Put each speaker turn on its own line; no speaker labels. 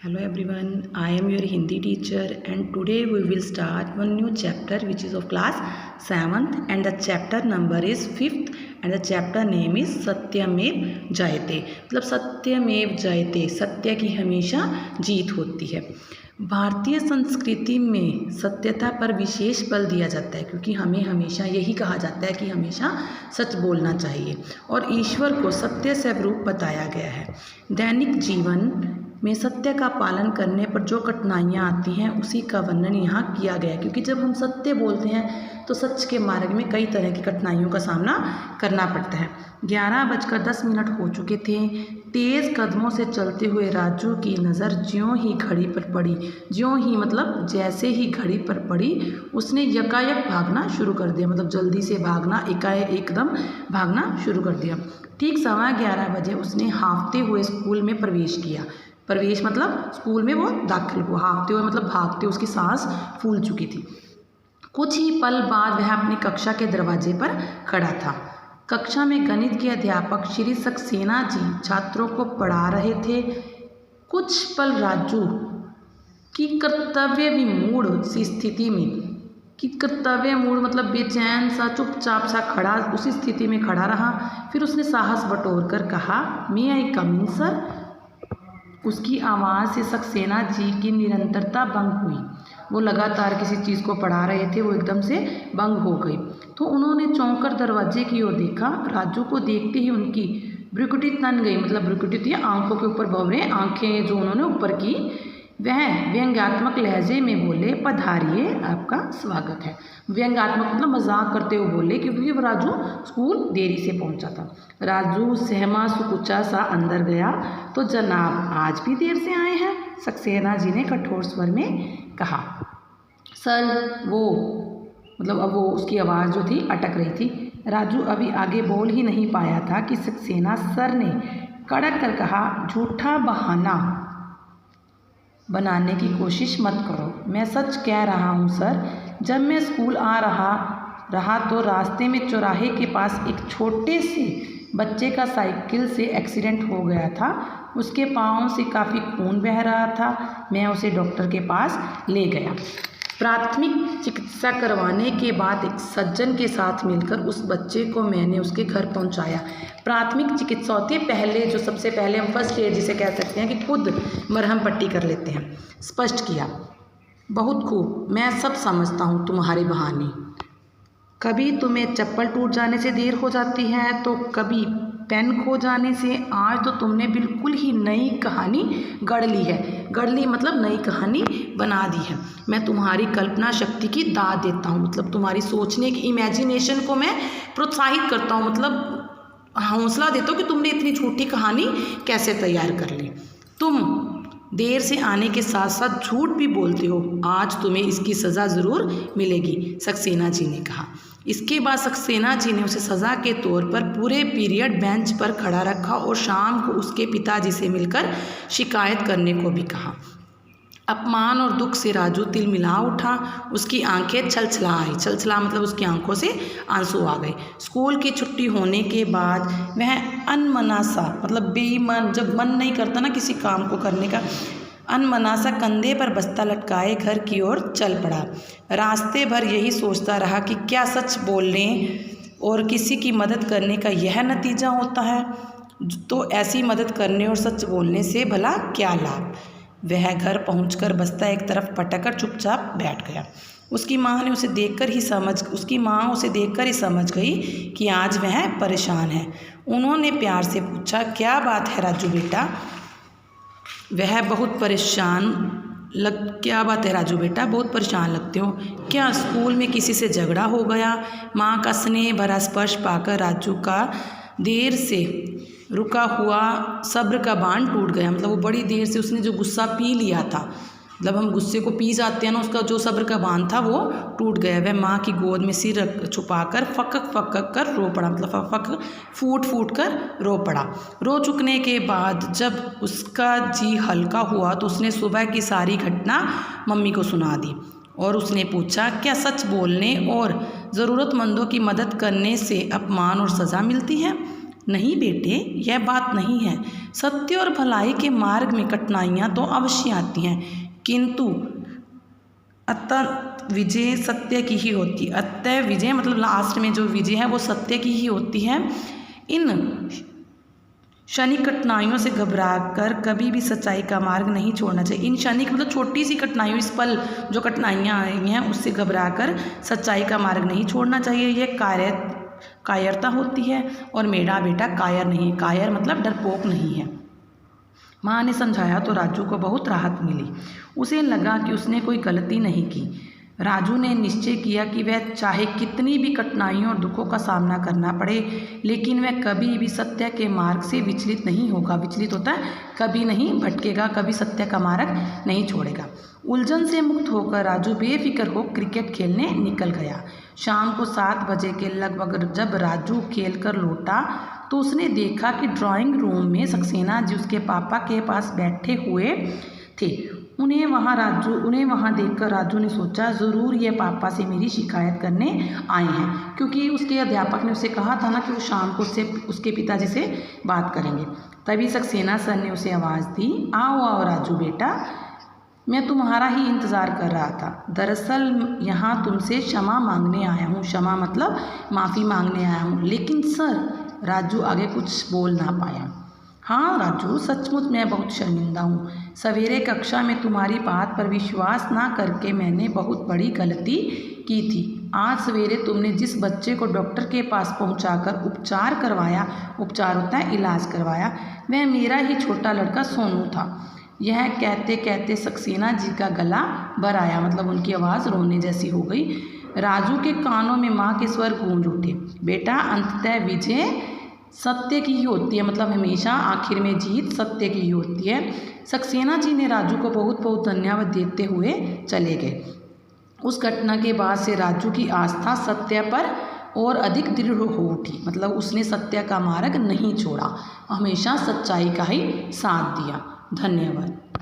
Hello everyone, I am your Hindi teacher and today we will start one new chapter which is of class 7th and the chapter number is 5th and the chapter name is सत्यमेव जयते। मतलब सत्यमेव जयते, सत्य की हमेशा जीत होती है। भारतीय संस्कृति में सत्यता पर विशेष बल दिया जाता है क्योंकि हमें हमेशा यही कहा जाता है कि हमेशा सच बोलना चाहिए और ईश्वर को सत्य स्वरूप बताया गया है। दैनिक जीवन में सत्य का पालन करने पर जो कठिनाइयाँ आती हैं उसी का वर्णन यहाँ किया गया है क्योंकि जब हम सत्य बोलते हैं तो सच के मार्ग में कई तरह की कठिनाइयों का सामना करना पड़ता है। 11:10 हो चुके थे। तेज़ कदमों से चलते हुए राजू की नज़र ज्यों ही घड़ी पर पड़ी, ज्यों ही मतलब जैसे ही घड़ी पर पड़ी उसने यकायक भागना शुरू कर दिया। मतलब जल्दी से भागना, एकदम भागना शुरू कर दिया। ठीक 11:15 बजे उसने हाँफते हुए स्कूल में प्रवेश किया। प्रवेश मतलब स्कूल में वो दाखिल हुआ। हाँफते हुए मतलब भागते, उसकी सांस फूल चुकी थी। कुछ ही पल बाद वह अपनी कक्षा के दरवाजे पर खड़ा था। कक्षा में गणित के अध्यापक श्री सक्सेना जी छात्रों को पढ़ा रहे थे। कुछ पल राजू की कर्तव्य विमूढ़ सी स्थिति में कर्तव्य मूड मतलब बेचैन सा, चुपचाप सा खड़ा उसी स्थिति में खड़ा रहा। फिर उसने साहस बटोर कर कहा, मे आई कम इन सर। उसकी आवाज़ से सक्सेना जी की निरंतरता भंग हुई। वो लगातार किसी चीज़ को पढ़ा रहे थे, वो एकदम से भंग हो गई। तो उन्होंने चौंक कर दरवाजे की ओर देखा। राजू को देखते ही उनकी भ्रुकुटी तन गई। मतलब भ्रुकुटी थी आंखों के ऊपर भंवरे, आंखें जो उन्होंने ऊपर की। वह व्यंग्यात्मक लहजे में बोले, पधारिए, आपका स्वागत है। व्यंग्यात्मक मतलब मजाक करते हुए बोले क्योंकि वो राजू स्कूल देरी से पहुंचा था। राजू सहमा सुकुचा सा अंदर गया। तो जनाब आज भी देर से आए हैं, सक्सेना जी ने कठोर स्वर में कहा। सर वो मतलब अब वो उसकी आवाज़ जो थी अटक रही थी। राजू अभी आगे बोल ही नहीं पाया था कि सक्सेना सर ने कड़क कर कहा, झूठा बहाना बनाने की कोशिश मत करो, मैं सच कह रहा हूँ सर। जब मैं स्कूल आ रहा तो रास्ते में चौराहे के पास एक छोटे से बच्चे का साइकिल से एक्सीडेंट हो गया था। उसके पाँव से काफ़ी खून बह रहा था। मैं उसे डॉक्टर के पास ले गया। प्राथमिक चिकित्सा करवाने के बाद एक सज्जन के साथ मिलकर उस बच्चे को मैंने उसके घर पहुंचाया। प्राथमिक चिकित्सा होती है पहले, जो सबसे पहले हम फर्स्ट एड जिसे कह सकते हैं कि खुद मरहम पट्टी कर लेते हैं। स्पष्ट किया, बहुत खूब, मैं सब समझता हूँ तुम्हारे बहाने। कभी तुम्हें चप्पल टूट जाने से देर हो जाती है तो कभी पेन खो जाने से। आज तो तुमने बिल्कुल ही नई कहानी गढ़ ली है। गढ़ ली मतलब नई कहानी बना दी है। मैं तुम्हारी कल्पना शक्ति की दाद देता हूँ, मतलब तुम्हारी सोचने की इमेजिनेशन को मैं प्रोत्साहित करता हूँ, मतलब हौसला देता हूँ कि तुमने इतनी झूठी कहानी कैसे तैयार कर ली। तुम देर से आने के साथ साथ झूठ भी बोलते हो, आज तुम्हें इसकी सज़ा ज़रूर मिलेगी, सक्सेना जी ने कहा। इसके बाद सक्सेना जी ने उसे सज़ा के तौर पर पूरे पीरियड बेंच पर खड़ा रखा और शाम को उसके पिताजी से मिलकर शिकायत करने को भी कहा। अपमान और दुख से राजू तिलमिला उठा। उसकी आंखें छलछला आई। छलछला मतलब उसकी आंखों से आंसू आ गए। स्कूल की छुट्टी होने के बाद वह अनमनासा मतलब बेईमान, जब मन नहीं करता ना किसी काम को करने का, अनमनासा कंधे पर बस्ता लटकाए घर की ओर चल पड़ा। रास्ते भर यही सोचता रहा कि क्या सच बोलने और किसी की मदद करने का यह नतीजा होता है? तो ऐसी मदद करने और सच बोलने से भला क्या लाभ? वह घर पहुंचकर बस्ता एक तरफ पटककर चुपचाप बैठ गया। उसकी माँ उसे देखकर ही समझ गई कि आज वह परेशान है। उन्होंने प्यार से पूछा, क्या बात है राजू बेटा? बहुत परेशान लगते हो। क्या स्कूल में किसी से झगड़ा हो गया? माँ का स्नेह भरा स्पर्श पाकर राजू का देर से रुका हुआ सब्र का बांध टूट गया। मतलब वो बड़ी देर से उसने जो गुस्सा पी लिया था, मतलब हम गुस्से को पी जाते हैं ना, उसका जो सब्र का बांध था वो टूट गया। वह माँ की गोद में सिर छुपाकर फक कर रो पड़ा। मतलब फूट कर रो पड़ा। रो चुकने के बाद जब उसका जी हल्का हुआ तो उसने सुबह की सारी घटना मम्मी को सुना दी और उसने पूछा, क्या सच बोलने और ज़रूरतमंदों की मदद करने से अपमान और सज़ा मिलती है? नहीं बेटे, यह बात नहीं है। सत्य और भलाई के मार्ग में कठिनाइयाँ तो अवश्य आती हैं, किंतु अतः विजय सत्य की ही होती है। अतः विजय मतलब लास्ट में जो विजय है वो सत्य की ही होती है। इन क्षणिक कठिनाइयों से घबराकर कभी भी सच्चाई का मार्ग नहीं छोड़ना चाहिए। इन क्षणिक मतलब छोटी सी कठिनाइयों, इस पल जो कठिनाइयाँ आई हैं उससे घबराकर सच्चाई का मार्ग नहीं छोड़ना चाहिए। यह कायरता होती है और मेरा बेटा कायर नहीं है। कायर मतलब डरपोक नहीं है। माँ ने समझाया तो राजू को बहुत राहत मिली। उसे लगा कि उसने कोई गलती नहीं की। राजू ने निश्चय किया कि वह चाहे कितनी भी कठिनाइयों और दुखों का सामना करना पड़े, लेकिन वह कभी भी सत्य के मार्ग से विचलित नहीं होगा। विचलित होता है, कभी नहीं भटकेगा, कभी सत्य का मार्ग नहीं छोड़ेगा। उलझन से मुक्त होकर राजू बेफिक्र हो क्रिकेट खेलने निकल गया। शाम को 7 बजे के लगभग जब राजू खेलकर लौटा तो उसने देखा कि ड्राइंग रूम में सक्सेना जी उसके पापा के पास बैठे हुए थे। उन्हें वहाँ देखकर राजू ने सोचा, ज़रूर ये पापा से मेरी शिकायत करने आए हैं, क्योंकि उसके अध्यापक ने उसे कहा था ना कि वो शाम को उसके पिताजी से बात करेंगे। तभी सक्सेना सर ने उसे आवाज़ दी, आओ आओ राजू बेटा, मैं तुम्हारा ही इंतज़ार कर रहा था। दरअसल यहाँ तुमसे क्षमा मांगने आया हूँ। क्षमा मतलब माफ़ी मांगने आया हूँ। लेकिन सर, राजू आगे कुछ बोल ना पाया। हाँ राजू, सचमुच मैं बहुत शर्मिंदा हूँ। सवेरे कक्षा में तुम्हारी बात पर विश्वास ना करके मैंने बहुत बड़ी गलती की थी। आज सवेरे तुमने जिस बच्चे को डॉक्टर के पास पहुँचाकर उपचार करवाया, उपचार होता है इलाज करवाया, वह मेरा ही छोटा लड़का सोनू था। यह कहते कहते सक्सेना जी का गला भर आया, मतलब उनकी आवाज़ रोने जैसी हो गई। राजू के कानों में माँ के स्वर गूंज उठे, बेटा अंततः विजय सत्य की ही होती है, मतलब हमेशा आखिर में जीत सत्य की ही होती है। सक्सेना जी ने राजू को बहुत बहुत धन्यवाद देते हुए चले गए। उस घटना के बाद से राजू की आस्था सत्य पर और अधिक दृढ़ हो उठी, मतलब उसने सत्य का मार्ग नहीं छोड़ा, हमेशा सच्चाई का ही साथ दिया। धन्यवाद।